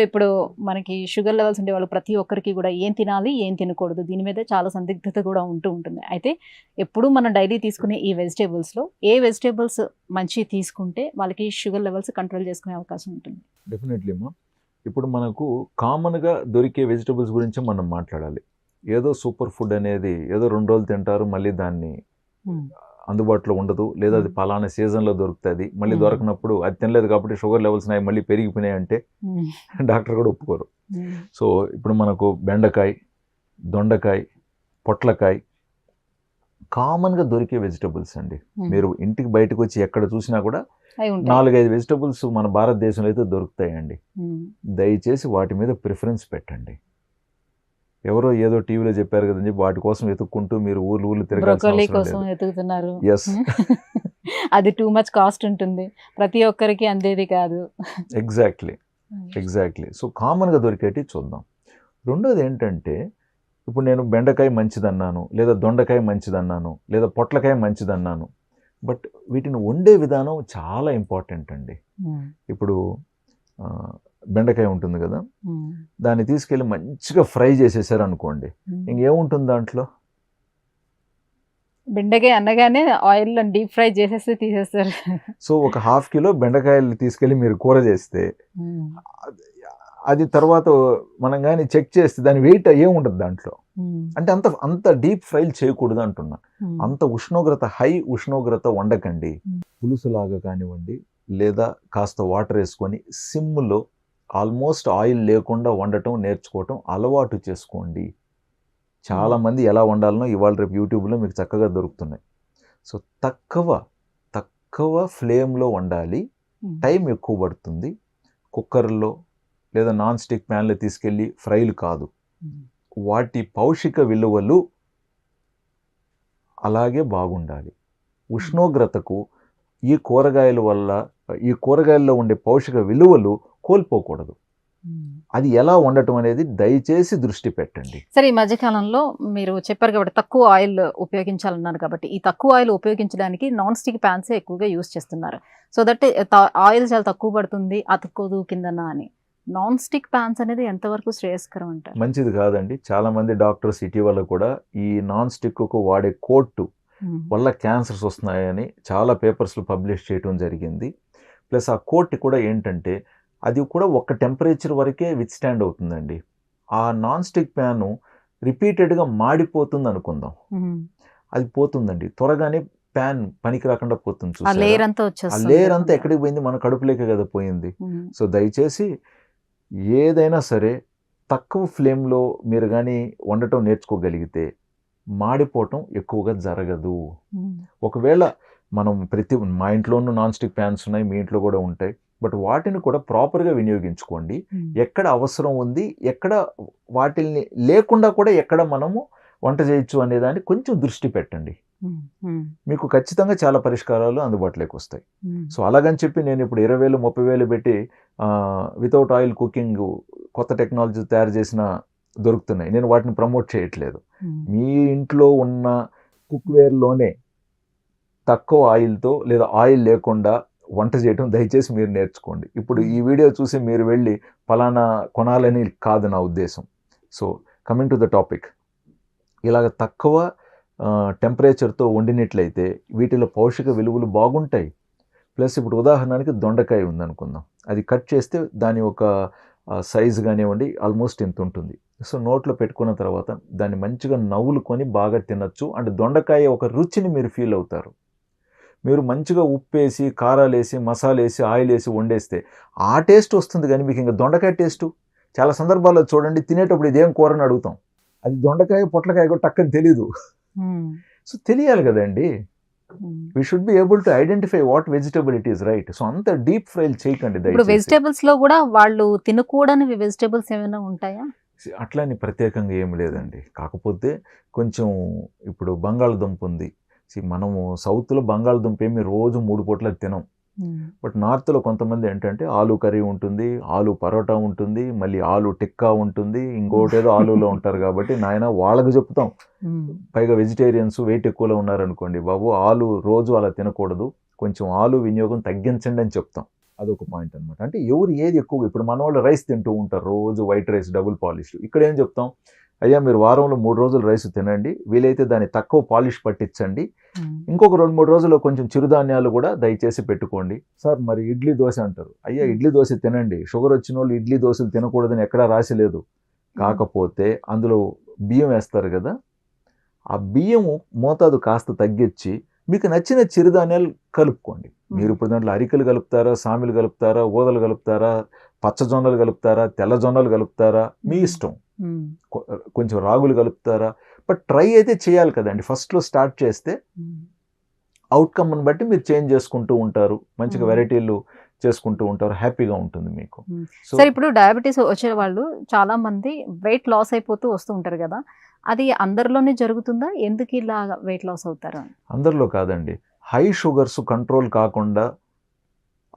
ఇప్పుడు మనకి sugar levels ఉండే వాళ్ళు ప్రతి ఒక్కరికి కూడా ఏం తినాలి, ఏం తినకూడదు దీని మీద చాలా సందిగ్ధత కూడా ఉంటుంది. అయితే ఎప్పుడు మనం డైలీ తీసుకునే ఈ వెజిటేబుల్స్‌లో ఏ వెజిటేబుల్స్ మంచివి తీసుకుంటే వాళ్ళకి షుగర్ లెవెల్స్ కంట్రోల్ చేసుకునే అవకాశం ఉంటుంది? డెఫినెట్లీ అమ్మా. ఇప్పుడు మనకు కామన్‌గా దొరికే వెజిటబుల్స్ గురించే మనం మాట్లాడాలి. ఏదో సూపర్ ఫుడ్ అనేది ఏదో 2 రోజులు తింటారు. మళ్ళీ దాన్ని హ్మ్. అందుబాటులో ఉండదు. లేదా అది పలానా సీజన్‌లో దొరుకుతది. మళ్ళీ దొరకనప్పుడు అది తినలేదు కాబట్టి షుగర్ లెవెల్స్ నాయి మళ్ళీ పెరిగిపోయినాయి అంటే డాక్టర్ కూడా ఒప్పుకోరు. సో, ఇప్పుడు మనకు బెండకాయ, దొండకాయ, పొట్లకాయ కామన్‌గా దొరికే వెజిటబుల్స్ అండి. మీరు ఇంటికి బయటకొచ్చి ఎక్కడ చూసినా కూడా 4, 5 వెజిటబుల్స్ మన భారతదేశంలో అయితే దొరుకుతాయండి. దయచేసి వాటి మీద ప్రిఫరెన్స్ పెట్టండి. ఎవరో ఏదో టీవీలో చెప్పారు కదని చెప్పి వాటి కోసం వెతుక్కుంటూ మీరు ఊర్లు తిరగాల్సిన బ్రోకలీ అవసరం కోసం లేదు. వెతుకుతున్నారు. యెస్. అది టూ మచ్ కాస్ట్ ఉంటుంది. ప్రతి ఒక్కరికి అందేది కాదు. ఎగ్జాక్ట్లీ. సో, కామన్‌గా దొరికేటివి చూద్దాం. రెండోది ఏంటంటే, ఇప్పుడు నేను బెండకాయ మంచిదన్నాను, లేదా దొండకాయ మంచిదన్నాను, లేదా పొట్లకాయ మంచిదన్నాను. బట్ వీటిని వండే విధానం చాలా ఇంపార్టెంట్ అండి. ఇప్పుడు బెండకాయ ఉంటుంది కదా, దాన్ని తీసుకెళ్ళి మంచిగా ఫ్రై చేసేసారు అనుకోండి, ఇంకేముంటుంది దాంట్లో? బెండకాయ అనగానే ఆయిల్‌లో డీప్ ఫ్రై చేసేసి తీసేస్తారు. సో, ఒక 1/2 కిలో బెండకాయలు తీసుకెళ్ళి మీరు కూర చేస్తే అది తర్వాత మనం కానీ చెక్ చేస్తే దాని వెయిట్ ఏముండదు దాంట్లో. అంటే అంత డీప్ ఫ్రైలు చేయకూడదు అంటున్నా. అంత ఉష్ణోగ్రత, హై ఉష్ణోగ్రత వండకండి. పులుసులాగా కానివ్వండి, లేదా కాస్త వాటర్ వేసుకొని సిమ్లో ఆల్మోస్ట్ ఆయిల్ లేకుండా వండటం నేర్చుకోవటం అలవాటు చేసుకోండి. చాలామంది ఎలా వండాలనో ఇవాళ రేపు యూట్యూబ్లో మీకు చక్కగా దొరుకుతున్నాయి. సో, తక్కువ ఫ్లేమ్లో వండాలి. టైం ఎక్కువ పడుతుంది. కుక్కర్లో లేదా నాన్ స్టిక్ ప్యాన్లో తీసుకెళ్ళి ఫ్రైలు కాదు. వాటి పౌషిక విలువలు అలాగే బాగుండాలి. ఉష్ణోగ్రతకు ఈ కూరగాయల్లో ఉండే పౌషిక విలువలు కోల్పోకూడదు. అది ఎలా వండటం అనేది దయచేసి దృష్టి పెట్టండి. సరే, ఈ మధ్యకాలంలో మీరు చెప్పారు కాబట్టి తక్కువ ఆయిల్ ఉపయోగించాలన్నారు కాబట్టి ఈ తక్కువ ఆయిల్ ఉపయోగించడానికి నాన్ స్టిక్ ప్యాన్సే ఎక్కువగా యూజ్ చేస్తున్నారు. సో దట్ ఆయిల్ చాలా తక్కువ పడుతుంది, అతుక్కోదు కిందన అని. నాన్ స్టిక్ ప్యాన్స్ అనేది ఎంతవరకు శ్రేయస్కరం అంటారు? మంచిది కాదండి. చాలా మంది డాక్టర్స్ ఇటీవల కూడా ఈ నాన్ స్టిక్కు వాడే కోట్ వల్ల క్యాన్సర్స్ వస్తున్నాయని చాలా పేపర్స్లో పబ్లిష్ చేయడం జరిగింది. ప్లస్ ఆ కోట్ కూడా ఏంటంటే అది కూడా ఒక టెంపరేచర్ వరకే విత్స్టాండ్ అవుతుందండి. ఆ నాన్ స్టిక్ ప్యాను రిపీటెడ్గా మాడిపోతుంది అనుకుందాం, అది పోతుందండి త్వరగానే. ప్యాన్ పనికి రాకుండా పోతుంది. ఆ లేయర్ అంతా ఎక్కడికి పోయింది? మన కడుపులేకే కదా పోయింది. సో దయచేసి ఏదైనా సరే తక్కువ ఫ్లేమ్లో మీరు కానీ వండటం నేర్చుకోగలిగితే మాడిపోవటం ఎక్కువగా జరగదు. ఒకవేళ మనం మా ఇంట్లోనూ నాన్ స్టిక్ ప్యాన్స్ ఉన్నాయి, మీ ఇంట్లో కూడా ఉంటాయి. బట్ వాటిని కూడా ప్రాపర్గా వినియోగించుకోండి. ఎక్కడ అవసరం ఉంది, ఎక్కడ వాటిని లేకుండా కూడా ఎక్కడ మనము వంట చేయొచ్చు అనే దాన్ని కొంచెం దృష్టి పెట్టండి. మీకు ఖచ్చితంగా చాలా పరిష్కారాలు అందుబాటులోకి వస్తాయి. సో అలాగని చెప్పి నేను ఇప్పుడు 20,000 30,000 పెట్టి వితౌట్ ఆయిల్ కుకింగ్ కొత్త టెక్నాలజీ తయారు చేసిన దొరుకుతున్నాయి. నేను వాటిని ప్రమోట్ చేయట్లేదు. మీ ఇంట్లో ఉన్న కుక్వేర్లోనే తక్కువ ఆయిల్తో లేదా ఆయిల్ లేకుండా వంట చేయటం దయచేసి మీరు నేర్చుకోండి. ఇప్పుడు ఈ వీడియో చూసి మీరు వెళ్ళి ఫలానా కొనాలని కాదు నా ఉద్దేశం. So coming to the topic, ఇలాగ తక్కువ టెంపరేచర్తో వండినట్లయితే వీటిలో పౌషిక విలువలు బాగుంటాయి. ప్లస్ ఇప్పుడు ఉదాహరణకి దొండకాయ ఉందనుకుందాం, అది కట్ చేస్తే దాని ఒక సైజు కానివ్వండి ఆల్మోస్ట్ ఇంత ఉంటుంది. సో నోట్లో పెట్టుకున్న తర్వాత దాన్ని మంచిగా నవ్వులుకొని బాగా తినచ్చు. అండ్ దొండకాయ ఒక రుచిని మీరు ఫీల్ అవుతారు. మీరు మంచిగా ఉప్పు వేసి, కారాలు వేసి, మసాలా వేసి, ఆయిల్ వేసి వండేస్తే ఆ టేస్ట్ వస్తుంది. కానీ మీకు ఇంకా దొండకాయ టేస్టు చాలా సందర్భాల్లో చూడండి, తినేటప్పుడు ఇదేం కూర అని అడుగుతాం, అది దొండకాయ పొట్లకాయ కూడా టక్కని తెలీదు. సో తెలియాలి కదండి. we should be able to identify what vegetable it is, right? So అంత డీప్ ఫ్రైలు చేయకండి దయచేసి. ఇప్పుడు వెజిటేబుల్స్ లో కూడా వాళ్ళు తినకూడని వెజిటేబుల్స్ ఏమైనా ఉంటాయా? అట్లాని ప్రత్యేకంగా ఏం లేదండి. కాకపోతే కొంచెం ఇప్పుడు బంగాళదుంప ఉంది. మనము సౌత్లో బంగాళదుంప ఏమి రోజు 3 పూటలకు తినం. బట్ నార్త్లో కొంతమంది ఏంటంటే ఆలు కర్రీ ఉంటుంది, ఆలు పరోటా ఉంటుంది, మళ్ళీ ఆలు టిక్కా ఉంటుంది, ఇంకోటి ఏదో ఆలులో ఉంటారు. కాబట్టి నాయన వాళ్ళకి చెప్తాం. పైగా వెజిటేరియన్స్ వెయిట్ ఎక్కువలో ఉన్నారనుకోండి, బాబు ఆలు రోజు అలా తినకూడదు, కొంచెం ఆలు వినియోగం తగ్గించండి అని చెప్తాం. అదొక పాయింట్ అనమాట. అంటే ఎవరు ఏది ఎక్కువగా, ఇప్పుడు మన వాళ్ళు రైస్ తింటూ ఉంటారు, రోజు వైట్ రైస్ డబుల్ పాలిష్. ఇక్కడ ఏం చెప్తాం, అయ్యా మీరు వారంలో 3 రోజులు రైస్ తినండి, వీలైతే దాన్ని తక్కువ పాలిష్ పట్టించండి, ఇంకొక 2-3 రోజుల్లో కొంచెం చిరుధాన్యాలు కూడా దయచేసి పెట్టుకోండి. సార్ మరి ఇడ్లీ దోశ అంటారు, అయ్యా ఇడ్లీ దోశ తినండి, షుగర్ వచ్చిన వాళ్ళు ఇడ్లీ దోశలు తినకూడదని ఎక్కడా రాసిలేదు. కాకపోతే అందులో బియ్యం వేస్తారు కదా, ఆ బియ్యము మోతాదు కాస్త తగ్గించి మీకు నచ్చిన చిరుధాన్యాలు కలుపుకోండి. మీరు ఇప్పుడు దాంట్లో అరికలు కలుపుతారా, సామిలు కలుపుతారా, ఊదలు కలుపుతారా, పచ్చజొన్నలు కలుపుతారా, తెల్ల జొన్నలు కలుపుతారా, మీ ఇష్టం. కొంచెం రాగులు కలుపుతారా, బట్ ట్రై అయితే చేయాలి కదండి. ఫస్ట్లో స్టార్ట్ చేస్తే అవుట్కమ్ని బట్టి మీరు చేంజ్ చేసుకుంటూ ఉంటారు, మంచిగా వెరైటీలు చేసుకుంటూ ఉంటారు, హ్యాపీగా ఉంటుంది మీకు. సార్ ఇప్పుడు డయాబెటీస్ వచ్చే వాళ్ళు చాలా మంది వెయిట్ లాస్ అయిపోతూ వస్తూ ఉంటారు కదా, అది అందరిలోనే జరుగుతుందా? ఎందుకు ఇలా వెయిట్ లాస్ అవుతారు? అందరిలో కాదండి. హై షుగర్స్ కంట్రోల్ కాకుండా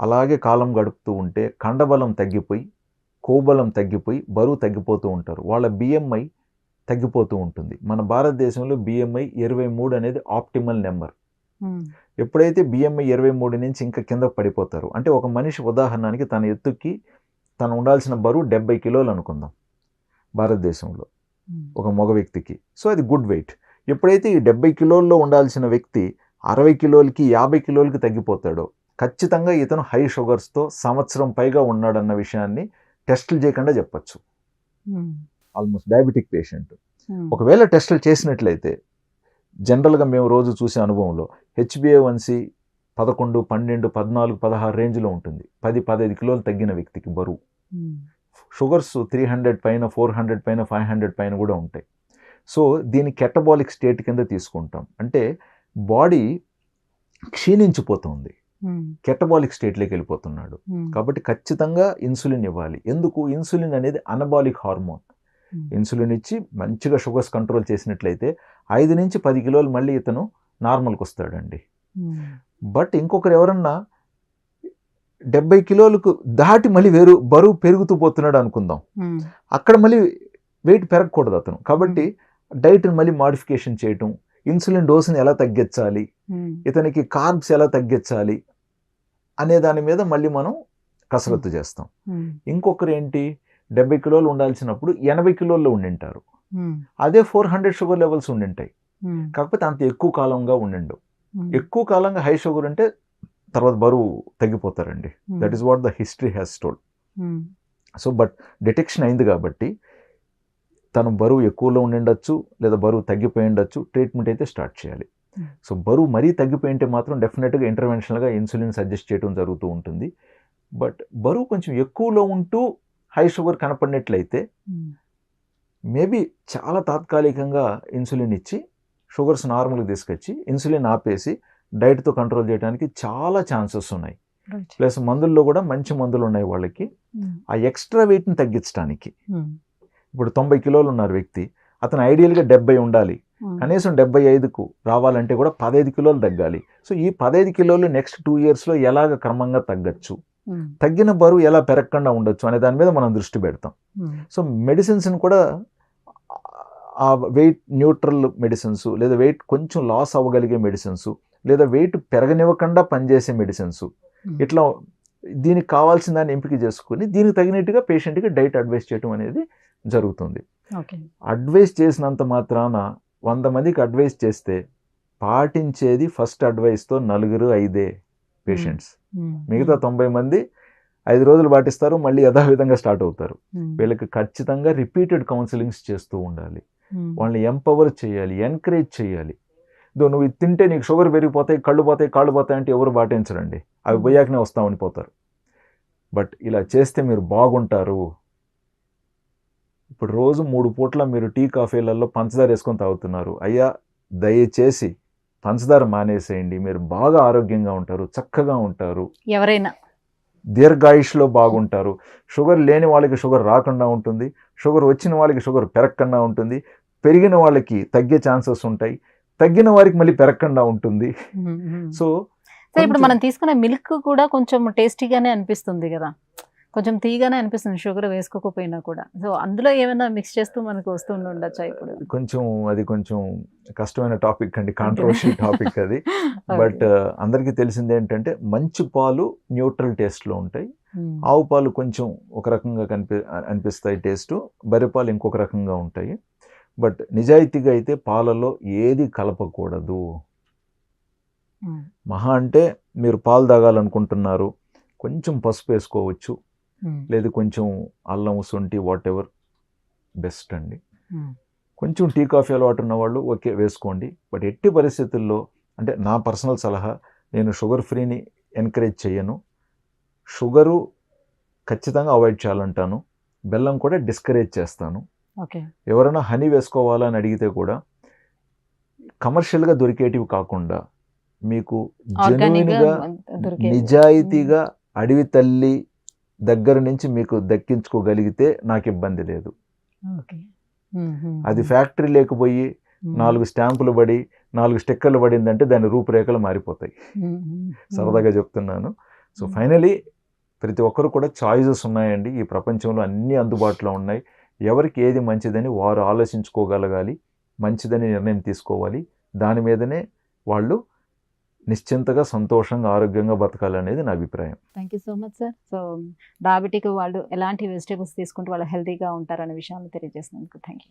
అలాగే కాలం గడుపుతూ ఉంటే కండబలం తగ్గిపోయి, కోబలం తగ్గిపోయి, బరువు తగ్గిపోతూ ఉంటారు. వాళ్ళ బిఎంఐ తగ్గిపోతూ ఉంటుంది. మన భారతదేశంలో బిఎంఐ 23 అనేది ఆప్టిమల్ నెంబర్. ఎప్పుడైతే బిఎంఐ 23 నుంచి ఇంకా కింద పడిపోతారు, అంటే ఒక మనిషి ఉదాహరణకి తన ఎత్తుకి తను ఉండాల్సిన బరువు 70 కిలోలు అనుకుందాం భారతదేశంలో ఒక మగ వ్యక్తికి. సో అది గుడ్ వెయిట్. ఎప్పుడైతే ఈ 70 కిలోల్లో ఉండాల్సిన వ్యక్తి 60 కిలోలకి 50 కిలోలకి తగ్గిపోతాడో ఖచ్చితంగా ఇతను హై షుగర్స్తో సంవత్సరం పైగా ఉన్నాడన్న విషయాన్ని టెస్టులు చేయకుండా చెప్పచ్చు. ఆల్మోస్ట్ డయాబెటిక్ పేషెంట్ ఒకవేళ టెస్టులు చేసినట్లయితే జనరల్గా మేము రోజు చూసే అనుభవంలో HbA1c 11, 12, 14, 16 రేంజ్లో ఉంటుంది. 10-15 కిలోలు తగ్గిన వ్యక్తికి బరువు. షుగర్స్ 300 పైన, 400 పైన, 500 పైన కూడా ఉంటాయి. సో దీన్ని కెటబాలిక్ స్టేట్ కింద తీసుకుంటాం. అంటే బాడీ క్షీణించిపోతుంది, కెటబాలిక్ స్టేట్లోకి వెళ్ళిపోతున్నాడు. కాబట్టి ఖచ్చితంగా ఇన్సులిన్ ఇవ్వాలి. ఎందుకు? ఇన్సులిన్ అనేది అనబాలిక్ హార్మోన్. ఇన్సులిన్ ఇచ్చి మంచిగా షుగర్స్ కంట్రోల్ చేసినట్లయితే 5 నుంచి 10 కిలోలు మళ్ళీ ఇతను నార్మల్కి వస్తాడండి. బట్ ఇంకొకరు ఎవరన్నా 70 కిలోలకు దాటి మళ్ళీ బరువు పెరుగుతూ పోతున్నాడు అనుకుందాం, అక్కడ మళ్ళీ వెయిట్ పెరగకూడదు అతను. కాబట్టి డైట్ని మళ్ళీ మాడిఫికేషన్ చేయటం, ఇన్సులిన్ డోసుని ఎలా తగ్గించాలి, ఇతనికి కార్బ్స్ ఎలా తగ్గించాలి అనే దాని మీద మళ్ళీ మనం కసరత్తు చేస్తాం. ఇంకొకరు ఏంటి, 70 కిలోలు ఉండాల్సినప్పుడు 80 కిలోల్లో ఉండింటారు, అదే 400 షుగర్ లెవెల్స్ ఉండింటాయి. కాకపోతే అంత ఎక్కువ కాలంగా ఉండిండు. ఎక్కువ కాలంగా హై షుగర్ ఉంటే తర్వాత బరువు తగ్గిపోతారండి. That is what the history has told. So but detection అయింది కాబట్టి తను బరువు ఎక్కువలో ఉండిండొచ్చు, లేదా బరువు తగ్గిపోయి ఉండొచ్చు, ట్రీట్మెంట్ అయితే స్టార్ట్ చేయాలి. సో బరువు మరీ తగ్గిపోయి ఉంటే మాత్రం డెఫినెట్గా ఇంటర్వెన్షనల్గా ఇన్సులిన్ సజెస్ట్ చేయడం జరుగుతూ ఉంటుంది. బట్ బరువు కొంచెం ఎక్కువలో ఉంటూ హై షుగర్ కనపడినట్లయితే మేబీ చాలా తాత్కాలికంగా ఇన్సులిన్ ఇచ్చి షుగర్స్ నార్మల్గా తీసుకొచ్చి ఇన్సులిన్ ఆపేసి డైట్తో కంట్రోల్ చేయడానికి చాలా ఛాన్సెస్ ఉన్నాయి. ప్లస్ మందుల్లో కూడా మంచి మందులు ఉన్నాయి వాళ్ళకి ఆ ఎక్స్ట్రా వెయిట్ని తగ్గించడానికి. ఇప్పుడు 90 కిలోలు ఉన్నారు వ్యక్తి, అతను ఐడియల్గా 70 ఉండాలి, కనీసం 75కు రావాలంటే కూడా 15 కిలోలు తగ్గాలి. సో ఈ 15 కిలోలు నెక్స్ట్ 2 ఇయర్స్లో ఎలాగ క్రమంగా తగ్గచ్చు, తగ్గిన బరువు ఎలా పెరగకుండా ఉండొచ్చు అనే దాని మీద మనం దృష్టి పెడతాం. సో మెడిసిన్స్ని కూడా ఆ వెయిట్ న్యూట్రల్ మెడిసిన్స్, లేదా వెయిట్ కొంచెం లాస్ అవ్వగలిగే మెడిసిన్స్, లేదా వెయిట్ పెరగనివ్వకుండా పనిచేసే మెడిసిన్స్, ఇట్లా దీనికి కావాల్సిన దాన్ని ఎంపిక చేసుకుని దీనికి తగినట్టుగా పేషెంట్కి డైట్ అడ్వైస్ చేయడం అనేది జరుగుతుంది. అడ్వైస్ చేసినంత మాత్రాన 100 మందికి అడ్వైస్ చేస్తే పాటించేది ఫస్ట్ అడ్వైస్తో 4-5 పేషెంట్స్. మిగతా 90 మంది 5 రోజులు పాటిస్తారు, మళ్ళీ యథావిధంగా స్టార్ట్ అవుతారు. వీళ్ళకి ఖచ్చితంగా రిపీటెడ్ కౌన్సిలింగ్స్ చేస్తూ ఉండాలి, వాళ్ళని ఎంపవర్ చేయాలి, ఎంకరేజ్ చేయాలి. నువ్వు ఇది తింటే నీకు షుగర్ పెరిగిపోతాయి, కాళ్ళు పోతాయి అంటే ఎవరు పాటించరండి, అవి పోయాకనే వస్తామని పోతారు. బట్ ఇలా చేస్తే మీరు బాగుంటారు. ఇప్పుడు రోజు 3 పూట్ల మీరు టీ కాఫీలలో పంచదార వేసుకొని తాగుతున్నారు, అయ్యా దయచేసి పంచదార మానేసేయండి, మీరు బాగా ఆరోగ్యంగా ఉంటారు, చక్కగా ఉంటారు, ఎవరైనా దీర్ఘాయుష్లో బాగుంటారు. షుగర్ లేని వాళ్ళకి షుగర్ రాకుండా ఉంటుంది, షుగర్ వచ్చిన వాళ్ళకి షుగర్ పెరగకుండా ఉంటుంది, పెరిగిన వాళ్ళకి తగ్గే ఛాన్సెస్ ఉంటాయి, తగ్గిన వారికి మళ్ళీ పెరగకుండా ఉంటుంది. సో ఇప్పుడు మనం తీసుకునే మిల్క్ కూడా కొంచెం టేస్టీగానే అనిపిస్తుంది కదా, కొంచెం తీగానే అనిపిస్తుంది షుగర్ వేసుకోకపోయినా కూడా. సో అందులో ఏమైనా మిక్స్ చేస్తూ మనకు వస్తూ ఉండొచ్చా ఇప్పుడు? అది కొంచెం కష్టమైన టాపిక్ అండి, కాంట్రవర్షియల్ టాపిక్ అది. బట్ అందరికీ తెలిసింది ఏంటంటే మంచి పాలు న్యూట్రల్ టేస్ట్లో ఉంటాయి, ఆవు పాలు కొంచెం ఒక రకంగా అనిపిస్తాయి టేస్ట్, బర్రె పాలు ఇంకొక రకంగా ఉంటాయి. బట్ నిజాయితీగా అయితే పాలలో ఏది కలపకూడదు. మహా అంటే మీరు పాలు తాగాలనుకుంటున్నారు, కొంచెం పసుపు వేసుకోవచ్చు, లేదు కొంచెం అల్లం, శొంఠి, వాట్ ఎవర్ బెస్ట్ అండి. కొంచెం టీ కాఫీ అలవాటు ఉన్న వాళ్ళు ఓకే వేసుకోండి. బట్ ఎట్టి పరిస్థితుల్లో, అంటే నా పర్సనల్ సలహా, నేను షుగర్ ఫ్రీని ఎంకరేజ్ చేయను. షుగరు ఖచ్చితంగా అవాయిడ్ చేయాలంటాను, బెల్లం కూడా డిస్కరేజ్ చేస్తాను. ఎవరైనా హనీ వేసుకోవాలని అడిగితే కూడా కమర్షియల్గా దొరికేటివి కాకుండా మీకు జెన్యున్గా నిజాయితీగా అడవి తల్లి దగ్గర నుంచి మీకు దక్కించుకోగలిగితే నాకు ఇబ్బంది లేదు. అది ఫ్యాక్టరీ లేకపోయి 4 స్టాంపులు పడి 4 స్టిక్కర్లు పడిందంటే దాని రూపురేఖలు మారిపోతాయి. సరదాగా చెప్తున్నాను. సో ఫైనలీ ప్రతి ఒక్కరు కూడా చాయిసెస్ ఉన్నాయండి ఈ ప్రపంచంలో, అన్నీ అందుబాటులో ఉన్నాయి. ఎవరికి ఏది మంచిదని వారు ఆలోచించుకోగలగాలి, మంచిదని నిర్ణయం తీసుకోవాలి. దాని మీదనే వాళ్ళు నిశ్చింతగా, సంతోషంగా, ఆరోగ్యంగా బతకాలనేది నా అభిప్రాయం. Thank you so much sir. So diabetic వాళ్ళు ఎలాంటి వెజిటేబుల్స్ తీసుకుంటే వాళ్ళు హెల్తీగా ఉంటారనే విషయాన్ని తెలియజేసినందుకు థ్యాంక్ యూ.